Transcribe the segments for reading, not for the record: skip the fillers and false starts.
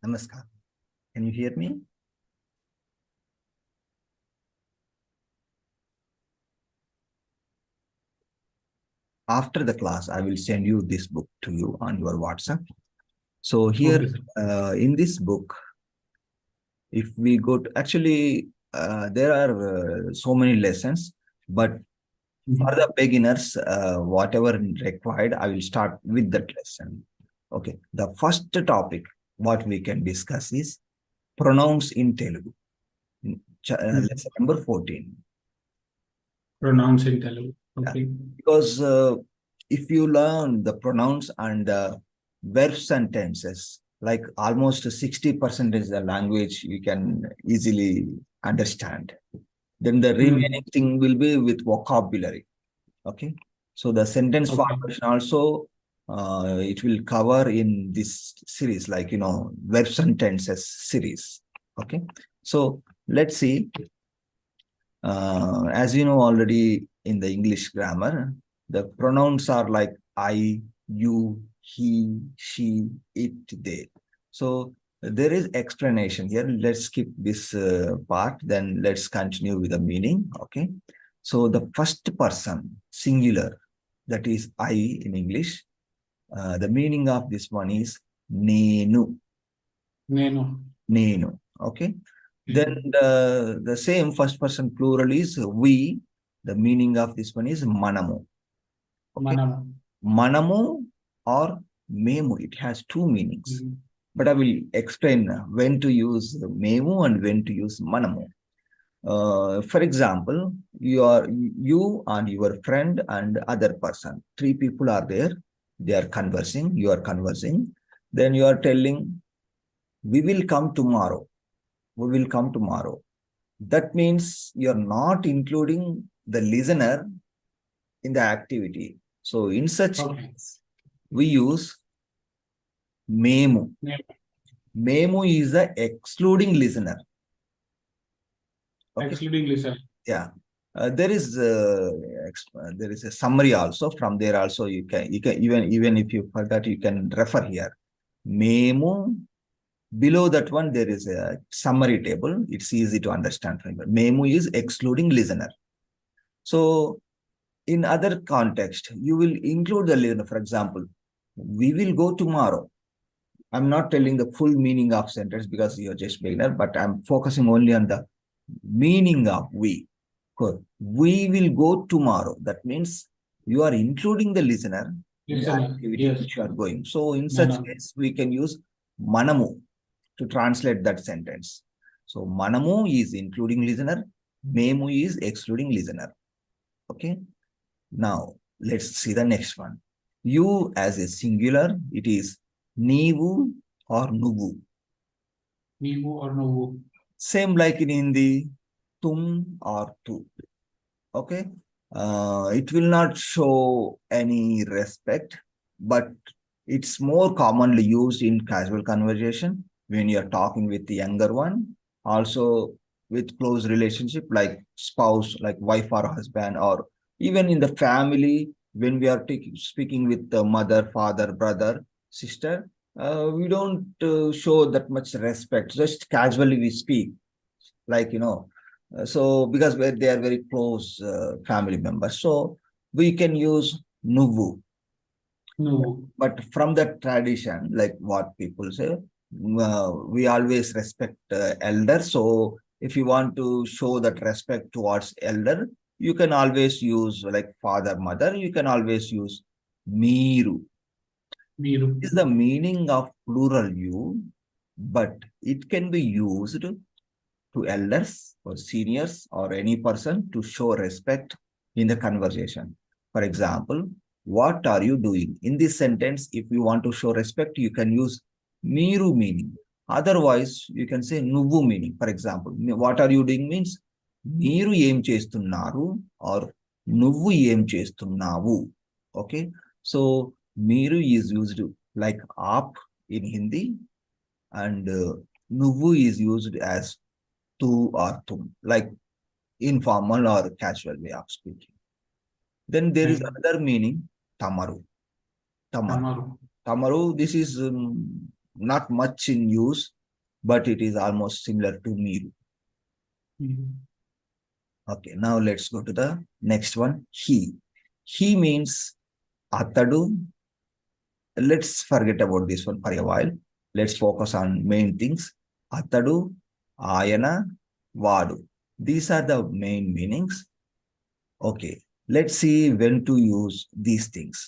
Namaskar. Can you hear me? After the class, I will send you this book to you on your WhatsApp. So here, Okay, sir. in this book, if we go to actually, there are so many lessons, but for the beginners, whatever required, I will start with that lesson. Okay. The first topic what we can discuss is pronouns in Telugu. Lesson number 14. Pronouns in Telugu. Yeah. Okay. Because if you learn the pronouns and verb sentences, like almost 60% is the language you can easily understand. Then the remaining thing will be with vocabulary. Okay. So the sentence Okay. formation also it will cover in this series, like verb sentences series. Okay. So let's see. As you know already in the English grammar, the pronouns are like I, you, he, she, it, they. So there is explanation here. Let's skip this part. Then let's continue with the meaning. Okay. So the first person, singular, that is I in English. The meaning of this one is nenu. Nenu. Okay. Then the same first person plural is we. The meaning of this one is manamu. Okay. Manamu or memu. It has two meanings. But I will explain when to use memu and when to use manamu. For example, you and your friend and other person. Three people are there. They are conversing. You are conversing. Then you are telling, we will come tomorrow. We will come tomorrow. That means you're not including the listener in the activity. So in such case, we use memo. Memo is the excluding listener. Okay. Excluding listener. Yeah. There is a summary also. From there also you can even if you forgot, you can refer here. Memo. Below that one there is a summary table. It's easy to understand. Memo is excluding listener. So in other context, you will include the listener. For example, we will go tomorrow. I'm not telling the full meaning of sentence because you're just beginner, but I'm focusing only on the meaning of we. We will go tomorrow. That means you are including the listener in the activity which you are going. So in such case, we can use manamu to translate that sentence. So manamu is including listener, memu is excluding listener. Okay. Now, let's see the next one. You as a singular, it is Nivu or Nuvu. Nivu or Nuvu. Same like in Hindi, Tum or Tu. Okay. It will not show any respect, but it's more commonly used in casual conversation when you're talking with the younger one. Also with close relationship like spouse, like wife or husband, or even in the family when we are speaking with the mother, father, brother, sister. We don't show that much respect. Just casually we speak, like so because they are very close family members, so we can use nuvu. But from that tradition, like what people say, we always respect elders. So if you want to show that respect towards elder, you can always use like father, mother. You can always use miru. Miru is the meaning of plural you, but it can be used to elders or seniors or any person to show respect in the conversation. For example, what are you doing? In this sentence, if you want to show respect, you can use miru meaning. Otherwise, you can say nuvu meaning. For example, what are you doing means మీరు ఏం చేస్తున్నారు or నువ్వు ఏం చేస్తున్నావు. Okay. So మీరు is used like aap in Hindi, and nuvu is used as tu or tum, like informal or casual way of speaking. Then there is another meaning, tamaru. Tamaru. Tamaru, this is not much in use, but it is almost similar to Miru. Okay, now let's go to the next one. He. He means Atadu. Let's forget about this one for a while. Let's focus on main things. Atadu, Ayana, Vadu. These are the main meanings. Okay, let's see when to use these things.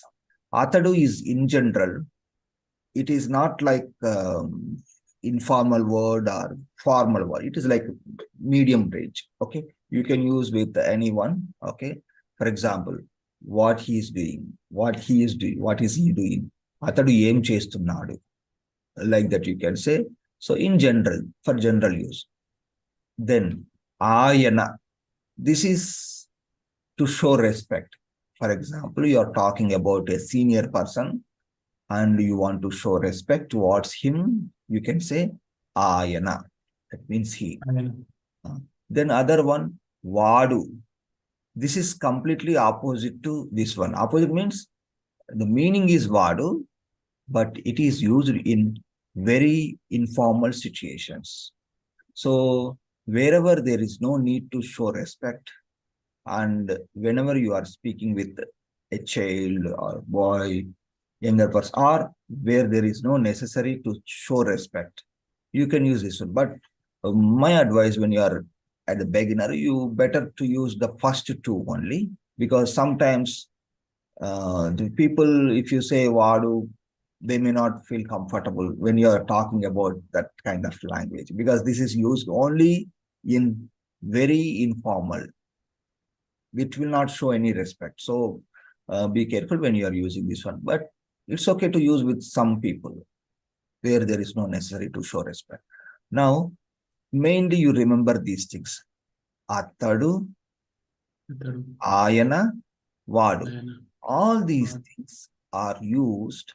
Atadu is in general, it is not like informal word or formal word. It is like medium range. Okay, you can use with anyone. Okay, for example, what he is doing, what he is doing, what is he doing. అతడు ఏం చేస్తున్నాడు, like that you can say. So in general, for general use. Then ayana, this is to show respect. For example, you are talking about a senior person and you want to show respect towards him, you can say ayana. That means he. Then other one, vadu. This is completely opposite to this one. Opposite means the meaning is vadu, but it is used in very informal situations. So wherever there is no need to show respect, and whenever you are speaking with a child or boy, younger person, or where there is no necessary to show respect, you can use this one. But my advice, when you are at the beginner, you better to use the first two only, because sometimes the people, if you say Wadu, they may not feel comfortable when you are talking about that kind of language, because this is used only in very informal. It will not show any respect. So be careful when you are using this one. But it's okay to use with some people where there is no necessary to show respect. Now, mainly you remember these things. Atadu, Ayana, Vadu. All these things are used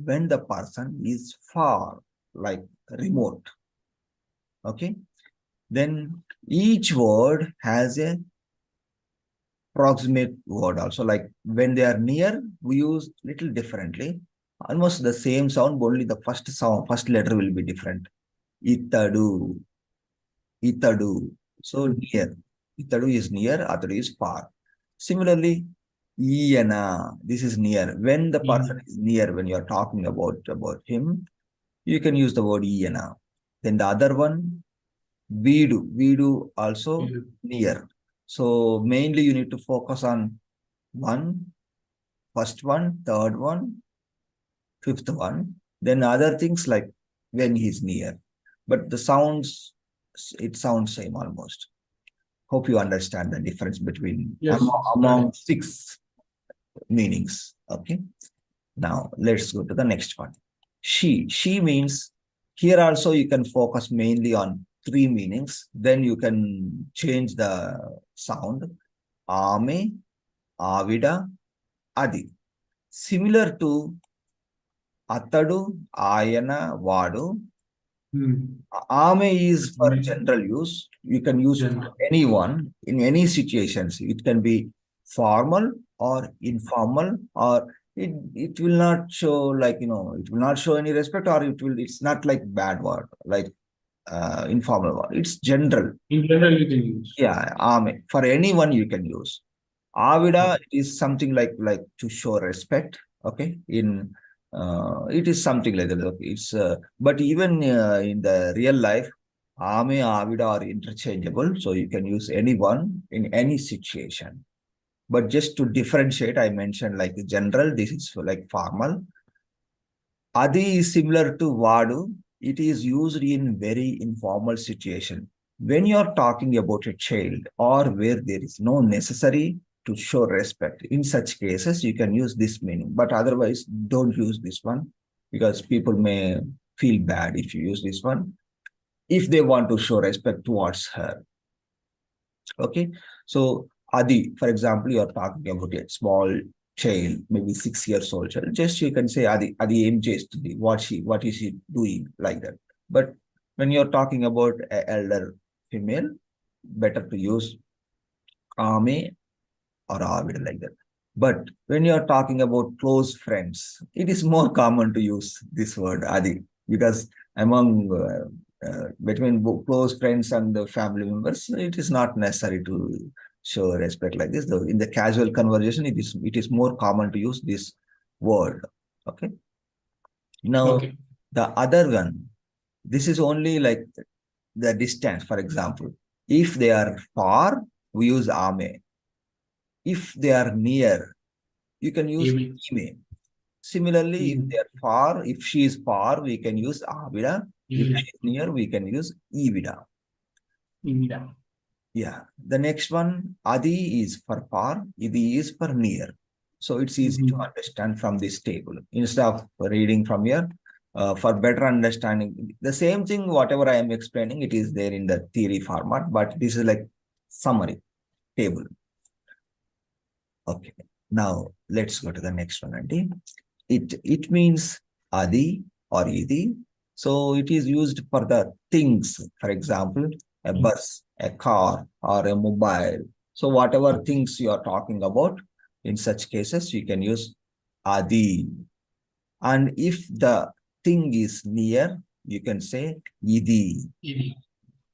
when the person is far, like remote. Okay. Then each word has a proximate word also. Like when they are near, we use little differently. Almost the same sound, only the first sound, first letter will be different. Itadu, Itadu. So near. Itadu is near, Atadu is far. Similarly, Iyana, this is near. When the person is near, when you are talking about him, you can use the word Iyana. Then the other one, Vidu also near. So mainly you need to focus on first one, third one, fifth one. Then other things like when he's near. But the sounds, it sounds same almost. Hope you understand the difference between among 6 meanings. Okay. Now let's go to the next one. She means, here also you can focus mainly on 3 meanings. Then you can change the sound. Ame, Avida, Adi. Similar to Atadu, Ayana, Vadu. Ame is for general use. You can use for anyone in any situations. It can be formal or informal, or it will not show, like, it will not show any respect, or it's not like bad word, like informal word. It's general. In general, you can use. Yeah, Ame. For anyone you can use. Avida is something like to show respect. Okay. It is something like that. Okay. It's but even in the real life, Ame, Avida are interchangeable. So you can use anyone in any situation. But just to differentiate, I mentioned like general, this is like formal. Adi is similar to Vadu. It is used in very informal situation. When you are talking about a child or where there is no necessary to show respect, in such cases, you can use this meaning. But otherwise, don't use this one, because people may feel bad if you use this one, if they want to show respect towards her. Okay. So Adi, for example, you are talking about a small child, maybe 6 years old child. Just you can say Adi aim chestudi. What is she doing, like that. But when you're talking about an elder female, better to use Ame or Avid, like that. But when you're talking about close friends, it is more common to use this word Adi. because among between close friends and the family members, it is not necessary to show respect like this. Though in the casual conversation, it is more common to use this word. Okay. Now Okay. the other one, this is only like the distance. For example, if they are far, we use ame. If they are near, you can use Amy. ime. Similarly, if Mm. they are far, if she is far, we can use avida. If Ivida. she is near, we can use evida. Ivida. Yeah. The next one, adi is for far, idi is for near. So it's easy to Mhm. understand from this table. Instead of reading from here, for better understanding, the same thing, whatever I am explaining, it is there in the theory format, but this is like summary table. Okay. Now let's go to the next one, Andy. It means adi or idi. So it is used for the things. For example, a bus, a car, or a mobile. So whatever things you are talking about, in such cases you can use adi. And if the thing is near, you can say idi. Idi.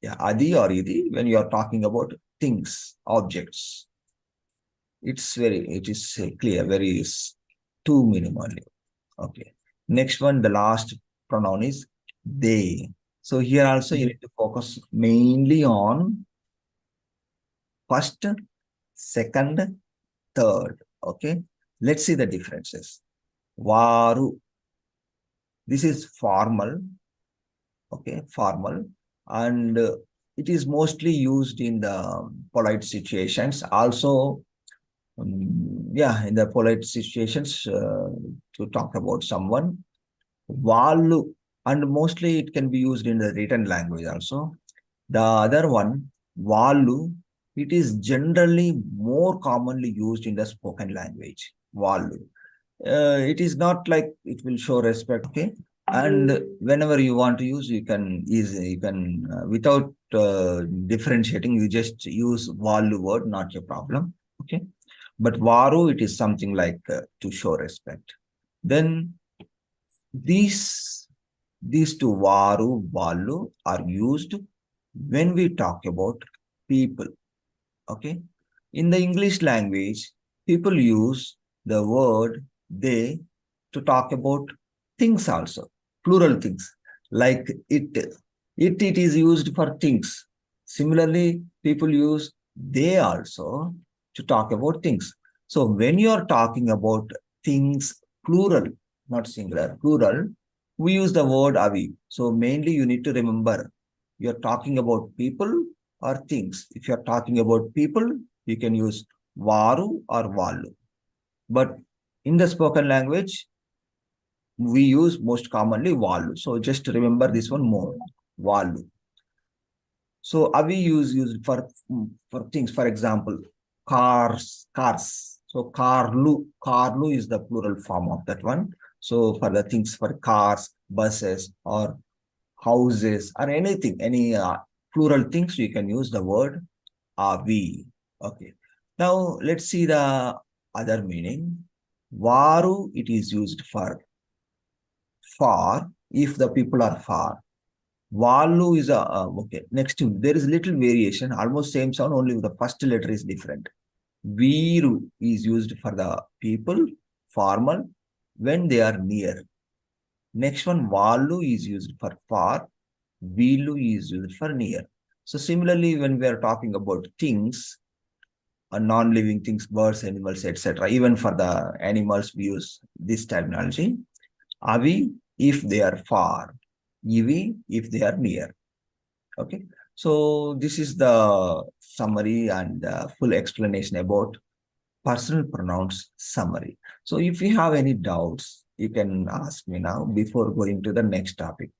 Yeah, adi or idi when you are talking about things, objects. It is clear, too minimally. Okay. Next one, the last pronoun is they. So here also you need to focus mainly on first, second, third. Okay. Let's see the differences. Varu. This is formal. Okay. Formal. And it is mostly used in the polite situations. Also, yeah, in the polite situations to talk about someone. Vallu, and mostly it can be used in the written language also. The other one, Vallu, it is generally more commonly used in the spoken language. Vallu. It is not like it will show respect, okay? And whenever you want to use, you can without differentiating, you just use Vallu word, not a problem, okay? But Varu, it is something like to show respect. Then these these two varu, vallu are used when we talk about people. Okay. In the English language, people use the word they to talk about things also, plural things. Like it is used for things. Similarly, people use they also to talk about things. So when you are talking about things, plural, not singular, plural, we use the word avi. So mainly you need to remember you're talking about people or things. If you're talking about people, you can use varu or valu. But in the spoken language, we use most commonly valu. So just remember this one more, valu. So avi used for things. For example, cars. So carlu is the plural form of that one. So for the things for cars, buses, or houses, or anything, any plural things, you can use the word avi. Okay. Now let's see the other meaning. Varu, it is used for far if the people are far. Valu is a okay. Next, there is little variation, almost same sound, only the first letter is different. Viru is used for the people, formal, when they are near. Next one, Valu is used for far, Vilu is used for near. So similarly, when we are talking about things, non-living things, birds, animals, etc., even for the animals, we use this terminology. Avi, if they are far, Ivi, if they are near. Okay. So this is the summary and full explanation about personal pronouns summary. So if you have any doubts, you can ask me now before going to the next topic.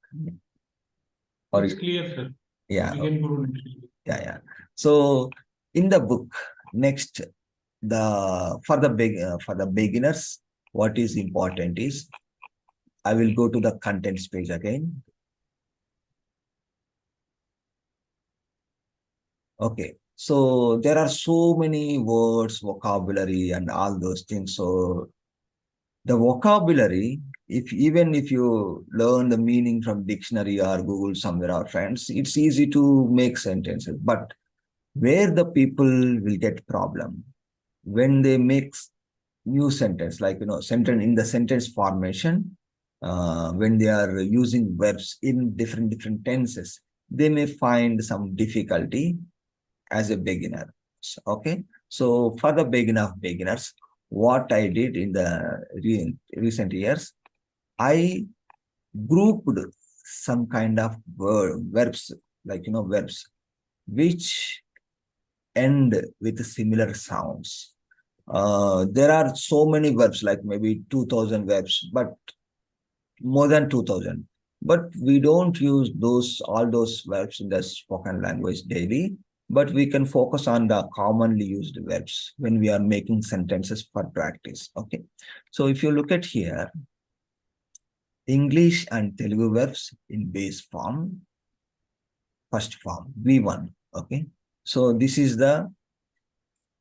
Or It's clear, sir. yeah, We can go to next. yeah. So in the book, next for the beginners, what is important is I will go to the contents page again. Okay. So there are so many words, vocabulary, and all those things. So The vocabulary, if even if you learn the meaning from dictionary or Google somewhere or friends, it's easy to make sentences. But where the people will get problem when they make new sentence, like sentence in the sentence formation, when they are using verbs in different tenses, they may find some difficulty as a beginner. Okay, so for the beginner of beginners, what I did in the recent years, I grouped some kind of verbs, like verbs which end with similar sounds. There are so many verbs, like maybe 2000 verbs, but more than 2000. But we don't use all those verbs in the spoken language daily, but we can focus on the commonly used verbs when we are making sentences for practice. Okay. So if you look at here, English and Telugu verbs in base form, first form, V1. Okay. So this is the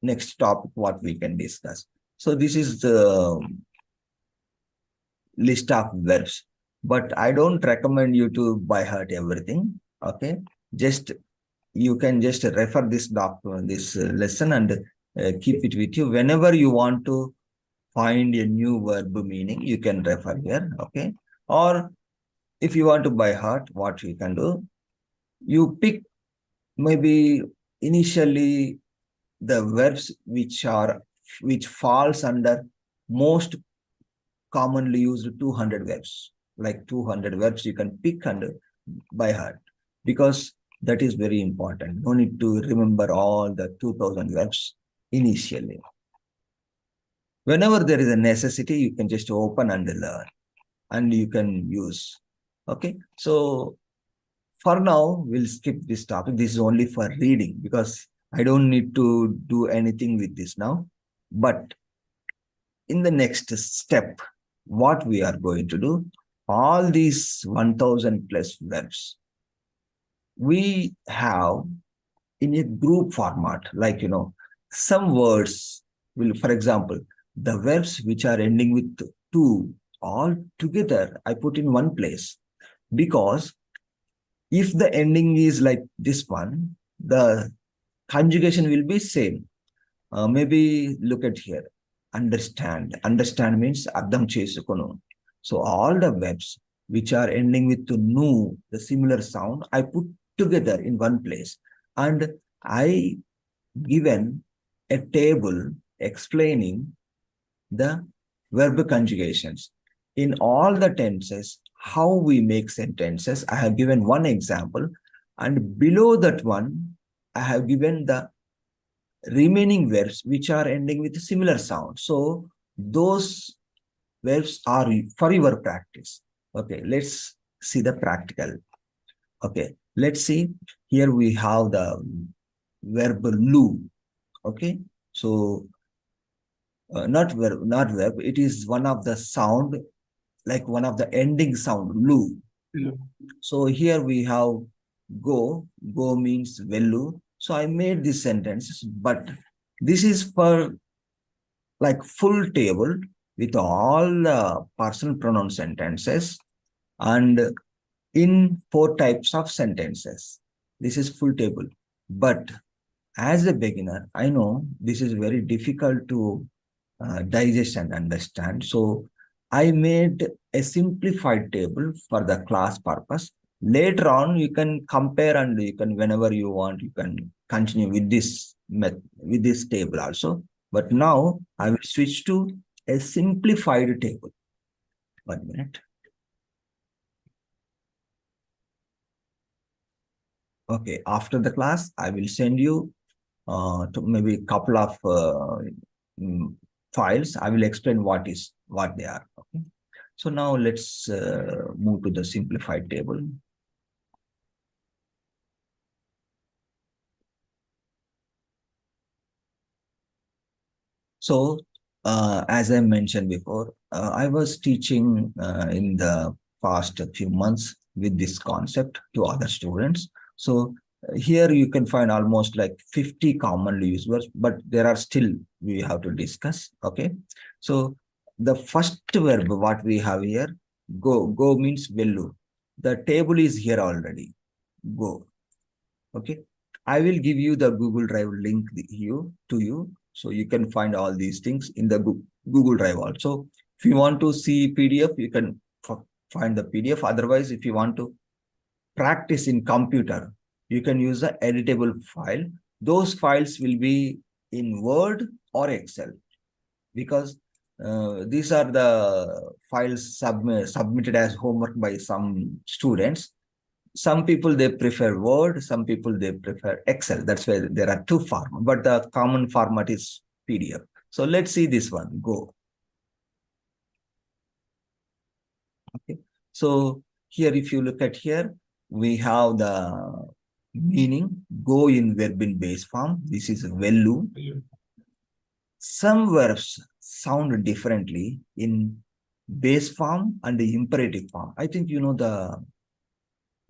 next topic what we can discuss. So this is the list of verbs, but I don't recommend you to by heart everything. Okay, just you can just refer this document, this lesson, and keep it with you. Whenever you want to find a new verb meaning, you can refer here. Okay, or if you want to by heart, what you can do, you pick maybe initially the verbs which falls under most commonly used 200 verbs, like 200 verbs you can pick and by heart, because that is very important. No need to remember all the 2000 verbs initially. Whenever there is a necessity, you can just open and learn and you can use. Okay, so for now, we'll skip this topic. This is only for reading because I don't need to do anything with this now. But in the next step, what we are going to do, all these 1000 plus verbs, we have in a group format, like, some words will, for example, the verbs which are ending with two, all together, I put in one place, because if the ending is like this one, the conjugation will be same. Maybe look at here. Understand. Understand means ardham chesukonu. So all the verbs which are ending with nu, the similar sound, I put together in one place. And I given a table explaining the verb conjugations. In all the tenses, how we make sentences, I have given one example. And below that one, I have given the remaining verbs which are ending with a similar sound. So those verbs are for your practice. Okay, let's see the practical. Okay, let's see. Here we have the verb lu. Okay, so not verb. It is one of the sound, like one of the ending sound, lu. So here we have go. Go means velu. So I made this sentence, but this is for like full table with all the personal pronoun sentences and in 4 types of sentences. This is full table. But as a beginner, I know this is very difficult to digest and understand. So I made a simplified table for the class purpose. Later on, you can compare and you can, whenever you want, you can continue with this with this table also. But now I will switch to a simplified table. 1 minute. Okay, after the class, I will send you to maybe a couple of mm, files. I will explain what they are. Okay. So now let's move to the simplified table. So as I mentioned before, I was teaching in the past few months with this concept to other students. So here you can find almost like 50 commonly used words, but there are still we have to discuss. Okay. So the first verb what we have here, go. Go means vellu. The table is here already. Go. Okay. I will give you the Google Drive link to you. So you can find all these things in the Google Drive also. If you want to see PDF, you can find the PDF. Otherwise, if you want to practice in computer, you can use the editable file. Those files will be in Word or Excel, because these are the files submitted as homework by some students. Some people they prefer Word, some people they prefer Excel. That's why there are two formats, but the common format is PDF. So let's see this one. Go. Okay. So here, if you look at here, we have the meaning. Go in verb in base form. This is vellu. Some verbs sound differently in base form and the imperative form. I think you know the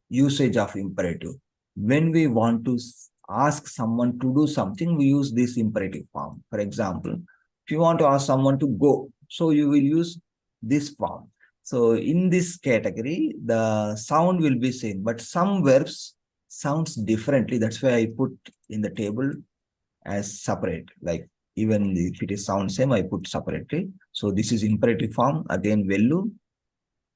usage of imperative. When we want to ask someone to do something, we use this imperative form. For example, if you want to ask someone to go, so you will use this form. So in this category, the sound will be same, but some verbs sounds differently. That's why I put in the table as separate. Like even if it is sound same, I put separately. So this is imperative form. Again, vellu.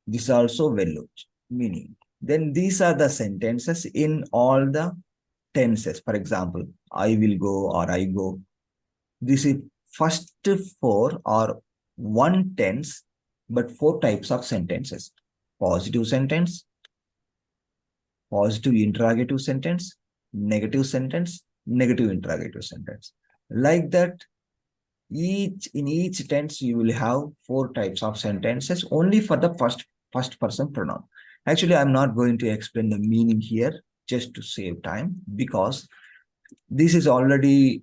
This also vellu, meaning. Then these are the sentences in all the tenses. For example, I will go or I go. This is first four or one tense, but four types of sentences. Positive sentence, positive interrogative sentence, negative interrogative sentence. Like that, in each tense you will have four types of sentences only for the first person pronoun. Actually, I'm not going to explain the meaning here just to save time, because this is already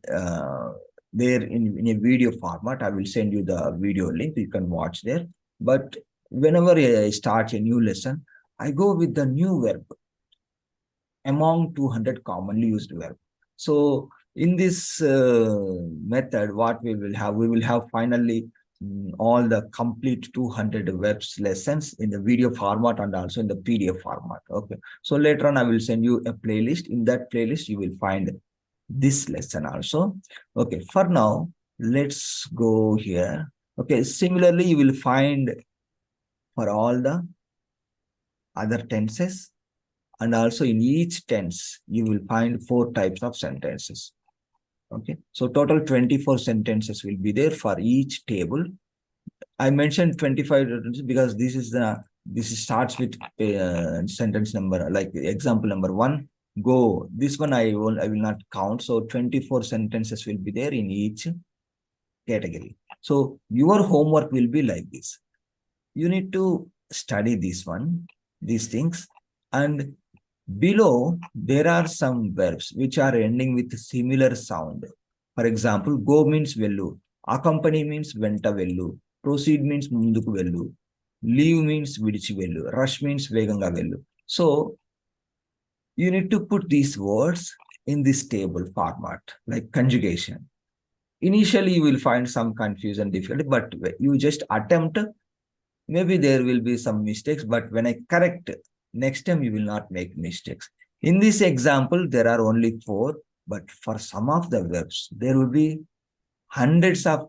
there in a video format. I will send you the video link, you can watch there. But whenever I start a new lesson, I go with the new verb among 200 commonly used verb. So in this method, what we will have finally all the complete 200 verbs lessons in the video format and also in the PDF format. Okay. So later on, I will send you a playlist. In that playlist, you will find this lesson also. Okay. For now, let's go here. Okay. Similarly, you will find for all the other tenses, and also in each tense, you will find four types of sentences. Okay. So total 24 sentences will be there for each table. I mentioned 25 sentences because this starts with sentence number, like example number 1, go. This one I will not count. So 24 sentences will be there in each category. So your homework will be like this. You need to study these things, and below, there are some verbs which are ending with similar sound. For example, go means vellu, accompany means venta vellu, proceed means munduku vellu, leave means vidichi vellu, rush means veganga vellu. So you need to put these words in this table format, like conjugation. Initially, you will find some confusion, difficulty, but you just attempt. Maybe there will be some mistakes, but when I correct, next time you will not make mistakes. In this example, there are only 4, but for some of the verbs, there will be hundreds of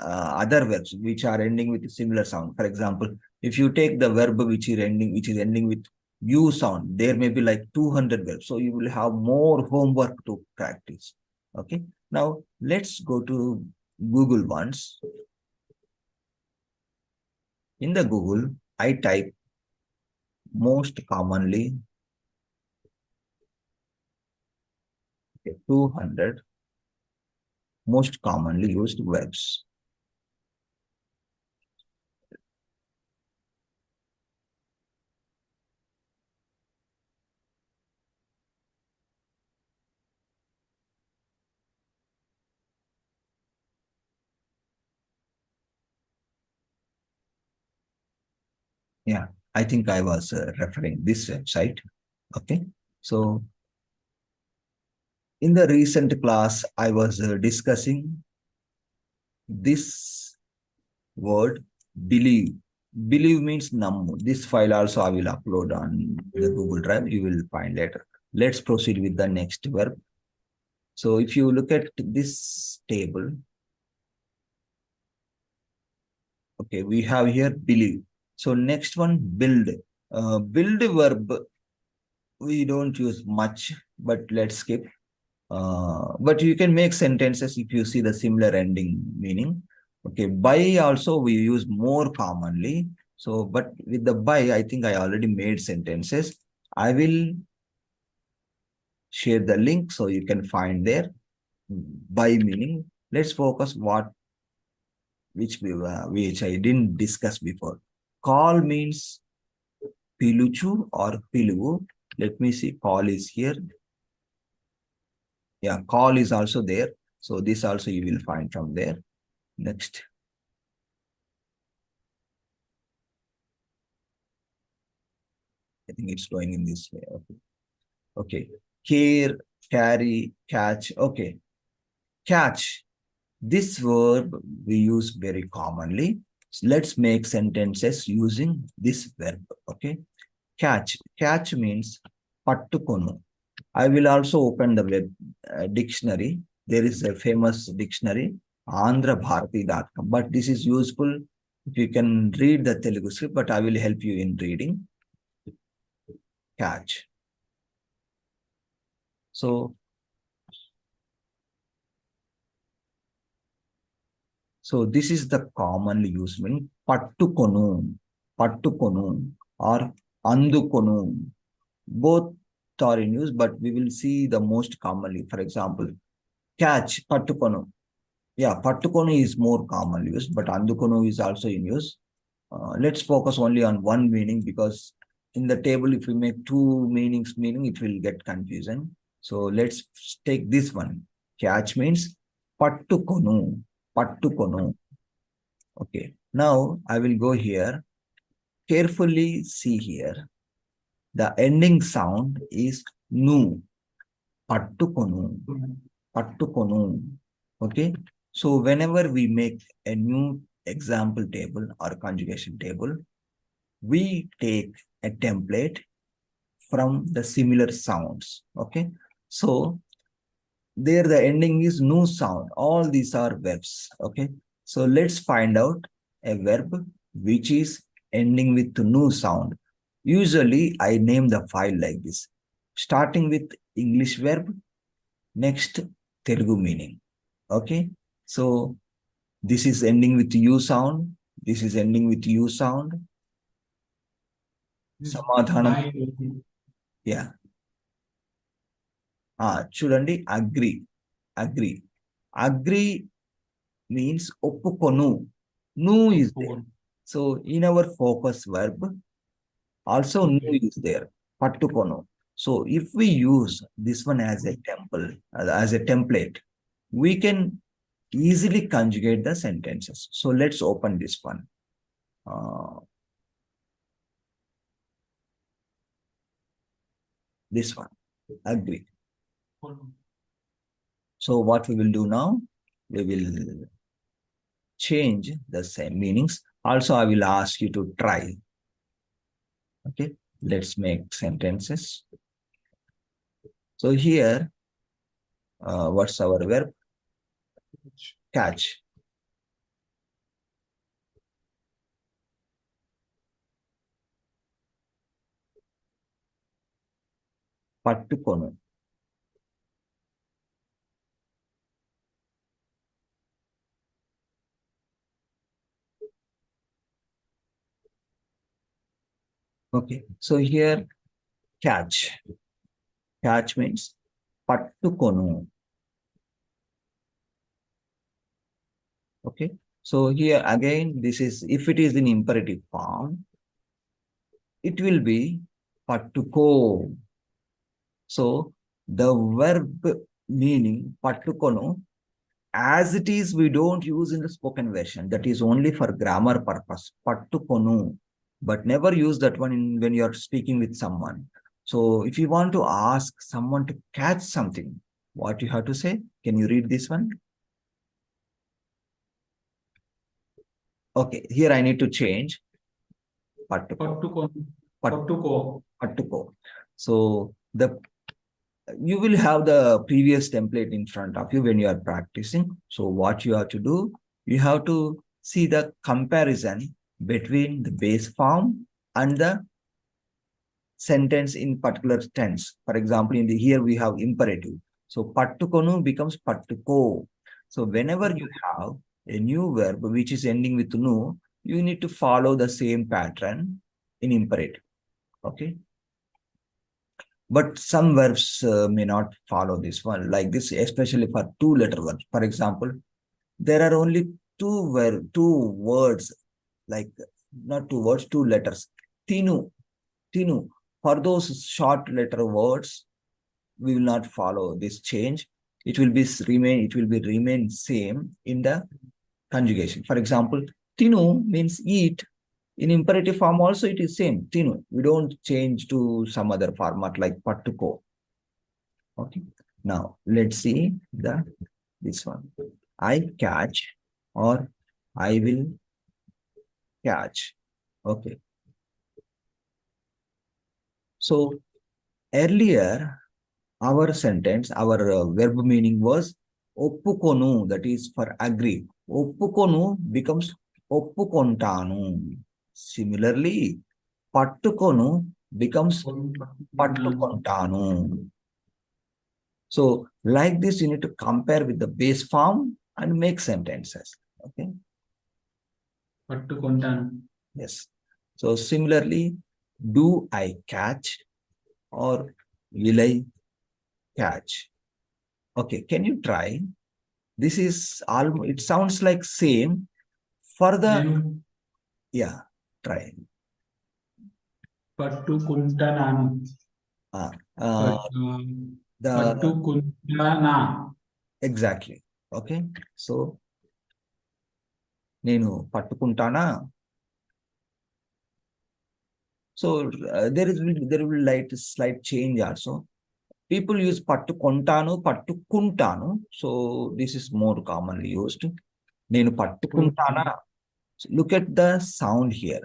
other verbs which are ending with a similar sound. For example, if you take the verb which is ending with U sound, there may be like 200 verbs. So you will have more homework to practice. Okay. Now let's go to Google once. In the Google, I type most commonly 200 most commonly used verbs. Yeah, I think I was referring this website. Okay. So in the recent class, I was discussing this word believe. Believe means namu. This file also I will upload on the Google Drive. You will find later. Let's proceed with the next verb. So if you look at this table, okay, we have here believe. So next one, build. Build verb, we don't use much, but let's skip. But you can make sentences if you see the similar ending meaning. Okay, buy also we use more commonly. So, but with the buy, I think I already made sentences. I will share the link so you can find there. Buy meaning. Let's focus which I didn't discuss before. Call means piluchu or piluvu. Let me see. Call is here. Yeah, call is also there. So this also you will find from there. Next. I think it's going in this way. Okay. Okay. Care, carry, catch. Okay. Catch. This verb we use very commonly. So let's make sentences using this verb. Okay. Catch. Catch means pattukonu. I will also open the web dictionary. There is a famous dictionary, andrabharati.com. But this is useful if you can read the Telugu script, but I will help you in reading. Catch. So this is the commonly used meaning pattukonu, pattukonu or andukonu. Both are in use, but we will see the most commonly. For example, catch, pattukonu. Yeah, pattukonu is more commonly used, but andukonu is also in use. Let's focus only on one meaning because in the table, if we make two meanings, it will get confusing. So let's take this one. Catch means pattukonu, pattukonu. Okay. Now I will go here. Carefully see here. The ending sound is nu, pattukonu, pattukonu. Okay. So whenever we make a new example table or conjugation table, we take a template from the similar sounds. Okay. So there the ending is nu sound. All these are verbs. Okay. So let's find out a verb which is ending with nu sound. Usually I name the file like this, starting with English verb, next Telugu meaning. Okay. So this is ending with u sound. This is ending with u sound. Samadhanam. Yeah. Chudandi, agree. Agree. Agree means ఒప్పుకొను. Nu is there. So in our focus verb, also nu is there. Pattukono. So if we use this one as a as a template, we can easily conjugate the sentences. So let's open this one. This one. Agree. So what we will do now, we will change the same meanings. Also, I will ask you to try. Okay, let's make sentences. So here, what's our verb? Catch. Pattukonu. Okay, so here, catch. Catch means pattukonu. Okay, so here again, this is, if it is in imperative form, it will be pattuko. So the verb meaning pattukono, as it is, we don't use in the spoken version. That is only for grammar purpose. Pattukonu. But never use that one when you are speaking with someone. So if you want to ask someone to catch something, what you have to say? Can you read this one? Okay, here I need to change pattuko. Pattuko. Pattuko. So you will have the previous template in front of you when you are practicing. So what you have to do, you have to see the comparison between the base form and the sentence in particular tense. For example, here we have imperative. So pattukonu becomes pattuko. So whenever you have a new verb which is ending with nu, you need to follow the same pattern in imperative. Okay. But some verbs may not follow this one like this, especially for two-letter verbs. For example, there are only two words, like not two words, two letters. Tinu, tinu. For those short letter words, we will not follow this change. It will be remain same in the conjugation. For example, tinu means eat. In imperative form also it is same, tinu. We don't change to some other format like pattuko. Okay. Now let's see this one. I catch or I will catch. Okay. So earlier our sentence, our verb meaning was oppukonu, that is for agree. Oppukonu becomes oppukontanu. Similarly, pattukonu becomes pattukontanu. So like this, you need to compare with the base form and make sentences. Okay. Pattukontanu. Yes. So similarly, do I catch or will I catch? Okay. Can you try? This is all. It sounds like same for the Nenu yeah. Try. pattukuntananu. Uh, Pat, uh, the Pattukuntana. exactly. Okay. So నేను పట్టుకుంటానా. So there will slight change also. People use పట్టుకొంటాను, పట్టుకుంటాను. So this is more commonly used. నేను పట్టుకుంటానా. Look at the sound here.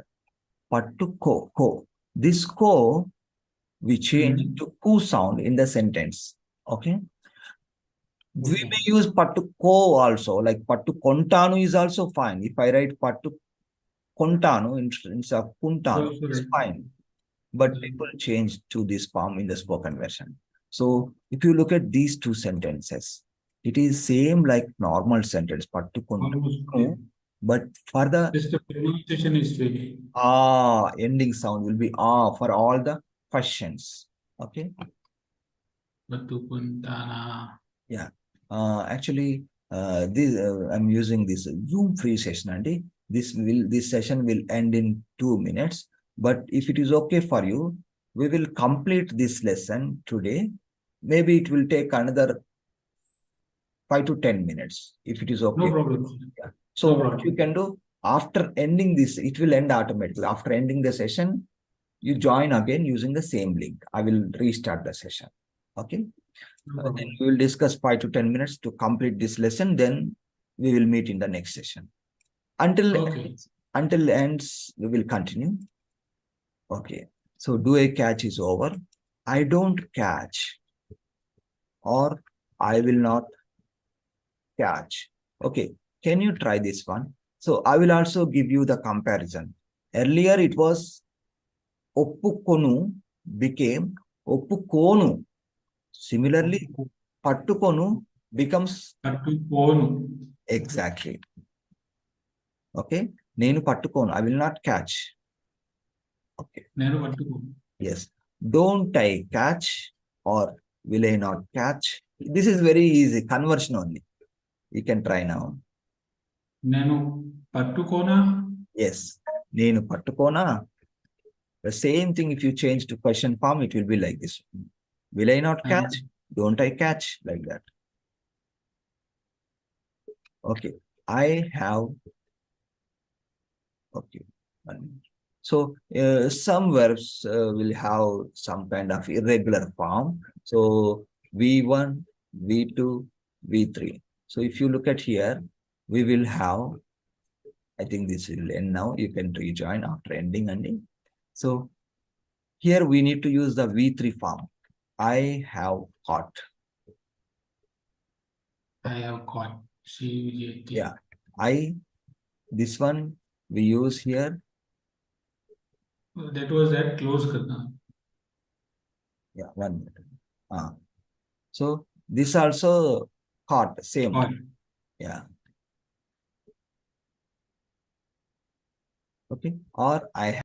Pattuko, ko. This ko we change to ku sound in the sentence. Okay. We may use pattuko also, like pattukontanu is also fine. If I write pattukontanu instead of kuntanu, it's fine. But people change to this form in the spoken version. So if you look at these two sentences, it is same like normal sentence, pattukontanu, but for the Just the pronunciation is changing. ending sound will be for all the questions. Okay. Pattukuntana. Yeah. Actually, this I'm using this Zoom free session, and this session will end in 2 minutes. But if it is okay for you, we will complete this lesson today. Maybe it will take another 5 to 10 minutes if it is okay. No problem. Yeah. So No what problem. you can do after ending this, it will end automatically. After ending the session, you join again using the same link. I will restart the session. Okay. No Then problem. we will discuss 5 to 10 minutes to complete this lesson. Then we will meet in the next session. Okay. Until ends, we will continue. Okay. So do a catch is over. I don't catch or I will not catch. Okay. Can you try this one? So I will also give you the comparison. Earlier it was oppukonu became oppukonu. Similarly, pattukonu becomes Pattukonu. exactly. Okay. నేను పట్టుకోను. I will not catch. Okay. నేను పట్టుకోను. Yes. Don't I catch or will I not catch? This is very easy. Conversion only. You can try now. నేను పట్టుకోనా. Yes. నేను పట్టుకోనా. The same thing if you change to question form, it will be like this. Will I not catch? Don't I catch? Like that. Okay. I have. Okay. So some verbs will have some kind of irregular form. So V1, V2, V3. So if you look at here, we will have I think this will end now. You can rejoin after ending. So here we need to use the V3 form. I have caught. I have caught. CUGAT. Yeah. This one we use here. That was that close karna. Yeah, 1 minute. So this also caught, same. Caught. Yeah. Okay. Or I